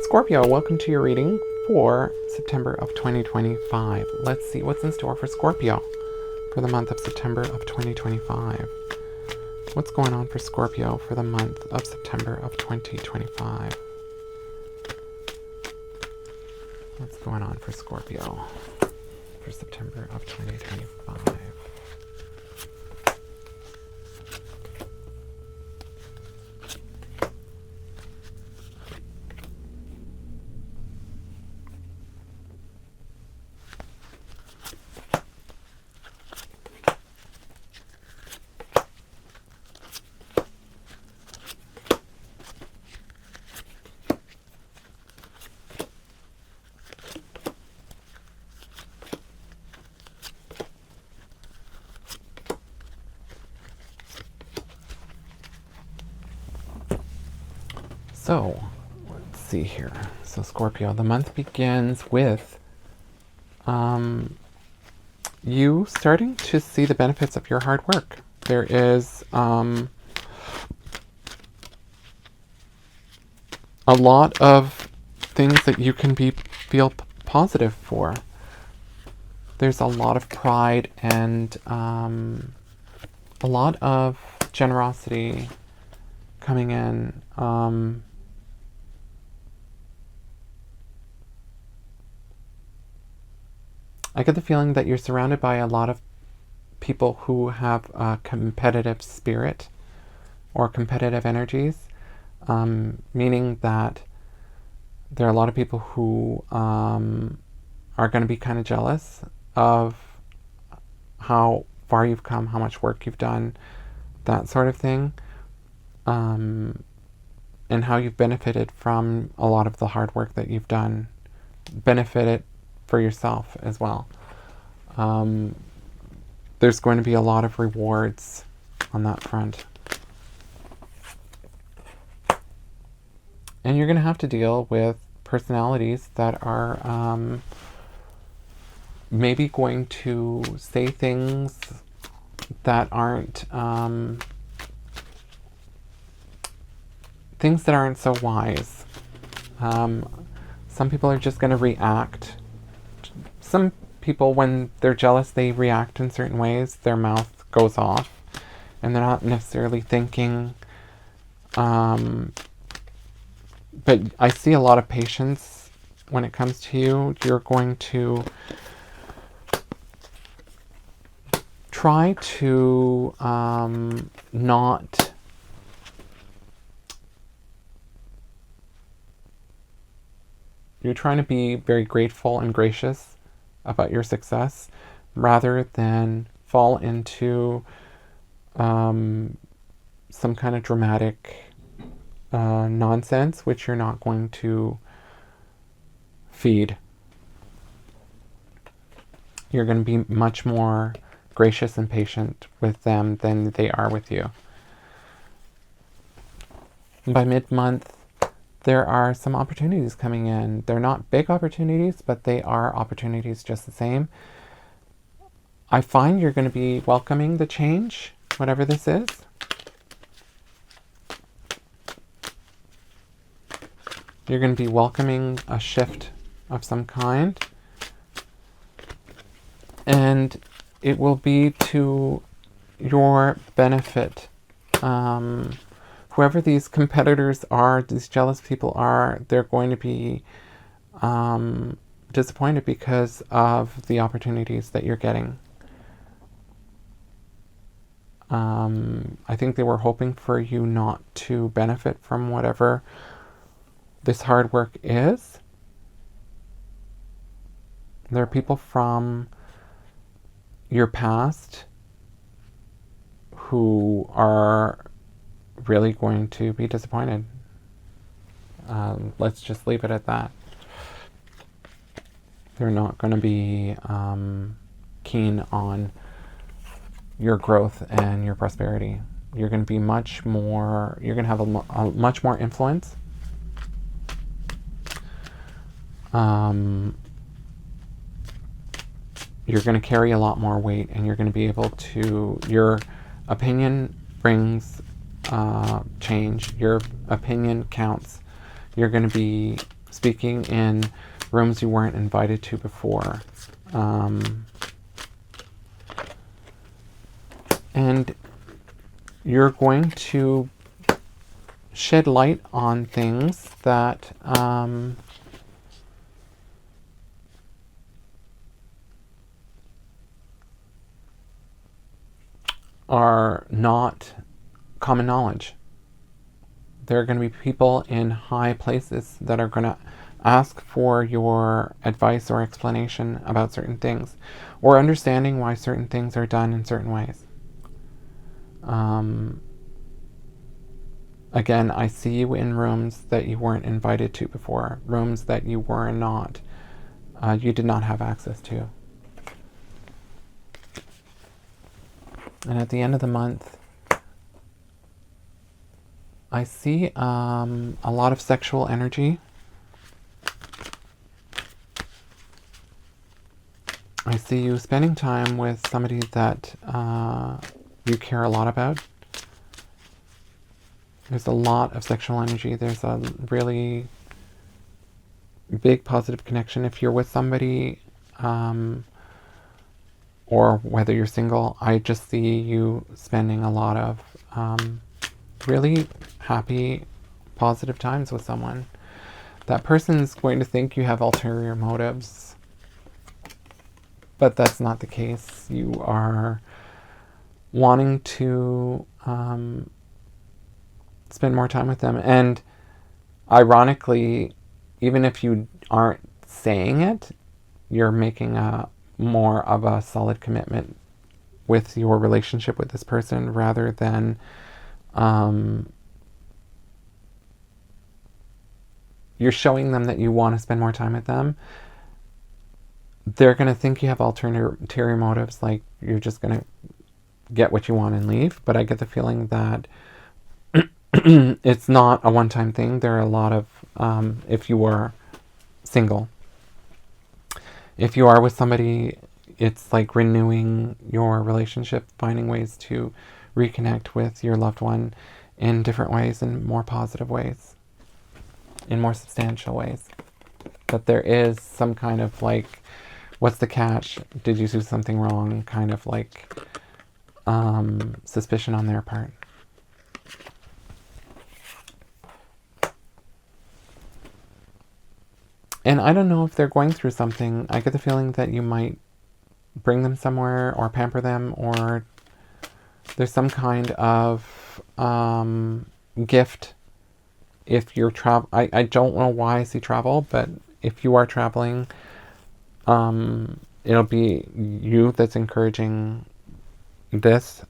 Scorpio, welcome to your reading for September of 2025. Let's see what's in store for Scorpio for the month of September of 2025. What's going on for Scorpio for the month of September of 2025? What's going on for Scorpio for September of 2025? So, let's see here. So Scorpio, the month begins with you starting to see the benefits of your hard work. There is a lot of things that you can feel positive for. There's a lot of pride and a lot of generosity coming in. I get the feeling that you're surrounded by a lot of people who have a competitive spirit or competitive energies, meaning that there are a lot of people who are going to be kind of jealous of how far you've come, how much work you've done, that sort of thing, and how you've benefited from a lot of the hard work that you've done, benefited for yourself as well. There's going to be a lot of rewards on that front. And you're going to have to deal with personalities that are maybe going to say things that aren't so wise. Some people are just going to react. Some people, when they're jealous, they react in certain ways. Their mouth goes off, and they're not necessarily thinking. But I see a lot of patience when it comes to you. You're going to try to not you're trying to be very grateful and gracious about your success rather than fall into some kind of dramatic nonsense, which you're not going to feed. You're going to be much more gracious and patient with them than they are with you. By mid-month, there are some opportunities coming in. They're not big opportunities, but they are opportunities just the same. I find you're going to be welcoming the change, whatever this is. You're going to be welcoming a shift of some kind. And it will be to your benefit. Whoever these competitors are, these jealous people are, they're going to be disappointed because of the opportunities that you're getting. I think they were hoping for you not to benefit from whatever this hard work is. There are people from your past who are really going to be disappointed. Let's just leave it at that. They're not going to be keen on your growth and your prosperity. You're going to be you're going to have a much more influence. You're going to carry a lot more weight, and you're going to be able to, your opinion brings change. Your opinion counts. You're going to be speaking in rooms you weren't invited to before. And you're going to shed light on things that are not common knowledge. There are going to be people in high places that are going to ask for your advice or explanation about certain things, or understanding why certain things are done in certain ways. Again, I see you in rooms that you weren't invited to before, rooms that you you did not have access to. And at the end of the month, I see a lot of sexual energy. I see you spending time with somebody that you care a lot about. There's a lot of sexual energy. There's a really big positive connection. If you're with somebody, or whether you're single, I just see you spending a lot of really happy, positive times with someone. That person's going to think you have ulterior motives, but that's not the case. You are wanting to spend more time with them. And ironically, even if you aren't saying it, you're making a more of a solid commitment with your relationship with this person, rather than you're showing them that you want to spend more time with them. They're going to think you have ulterior motives, like you're just going to get what you want and leave. But I get the feeling that it's not a one-time thing. There are a lot of, if you are single, if you are with somebody, it's like renewing your relationship, finding ways to reconnect with your loved one in different ways, in more positive ways, in more substantial ways. But there is some kind of like, what's the catch? Did you do something wrong? Kind of like suspicion on their part. And I don't know if they're going through something. I get the feeling that you might bring them somewhere or pamper them, or there's some kind of gift if you're I don't know why I see travel, but if you are traveling, it'll be you that's encouraging this.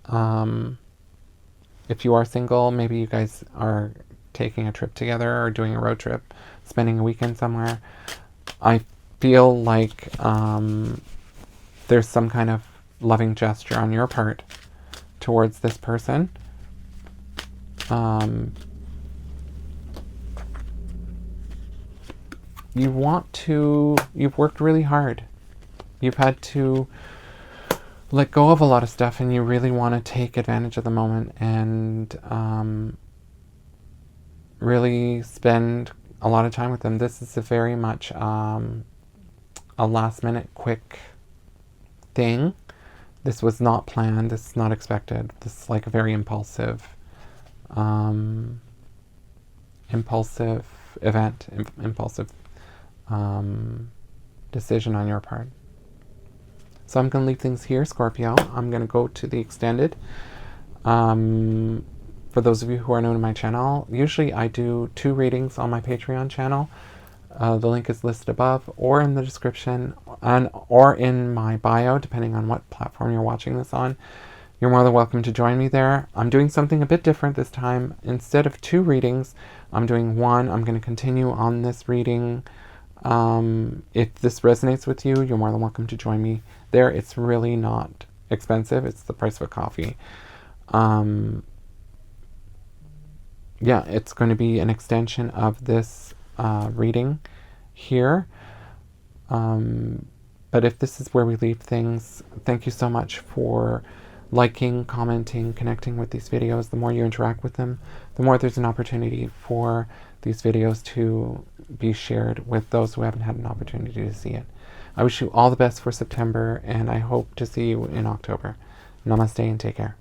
If you are single, maybe you guys are taking a trip together or doing a road trip, spending a weekend somewhere. I feel like there's some kind of loving gesture on your part towards this person. You've worked really hard. You've had to let go of a lot of stuff, and you really want to take advantage of the moment and really spend a lot of time with them. This is a very much a last minute quick thing. This was not planned. This is not expected. This is like a very impulsive event, impulsive decision on your part. So I'm going to leave things here, Scorpio. I'm going to go to the extended. For those of you who are new to my channel, usually I do 2 readings on my Patreon channel. The link is listed above or in the description or in my bio, depending on what platform you're watching this on. You're more than welcome to join me there. I'm doing something a bit different this time. Instead of 2 readings, I'm doing 1. I'm going to continue on this reading. If this resonates with you, you're more than welcome to join me there. It's really not expensive. It's the price of a coffee. Yeah, it's going to be an extension of this reading here. But if this is where we leave things, thank you so much for liking, commenting, connecting with these videos, the more you interact with them, the more there's an opportunity for these videos to be shared with those who haven't had an opportunity to see it. I wish you all the best for September, and I hope to see you in October. Namaste and take care.